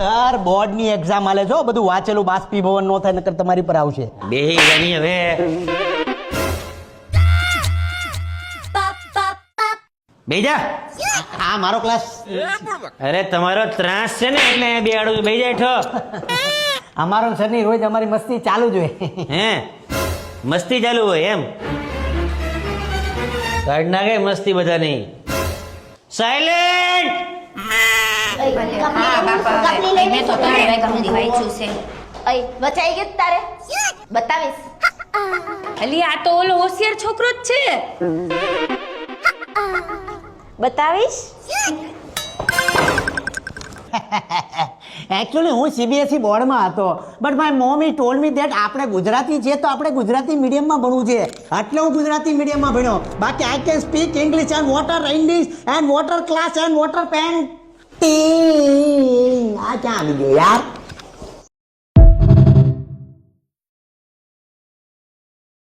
Sir બોર્ડની exam આલે છો, બધું વાંચેલું બાષ્પીભવન નો થાય નકર તમારી પર આવશે. બેહી જાની હવે. બેહી જા. હા મારો ક્લાસ. અરે તમારો ત્રાસ છે ને એટલે બે આડું બેહી જાય ઠો. અમારો સરની રોજ અમારી મસ્તી ચાલુ જ હોય. હે મસ્તી ચાલુ હોય એમ? કાઢ નાખે મસ્તી બધાની. સાયલેન્ટ. મેં તો 3 વાગ્યા સુધી વાંચ્યું છે. વચાઈ ગયું તારે બતાવીશ. અલી આ તો ઓલો હોશિયાર છોકરો જ છે. બતાવીશ. એકચ્યુઅલી હું સીબીએસઈ બોર્ડમાં હતો, but my mommy told me that આપણે ગુજરાતી છે તો આપણે ગુજરાતી મીડિયમમાં ભણવું છે, એટલે હું ગુજરાતી મીડિયમમાં ભણ્યો. બાકી I can speak English and water English and water class and water pen. આ ક્યાં આવી ગયો યાર?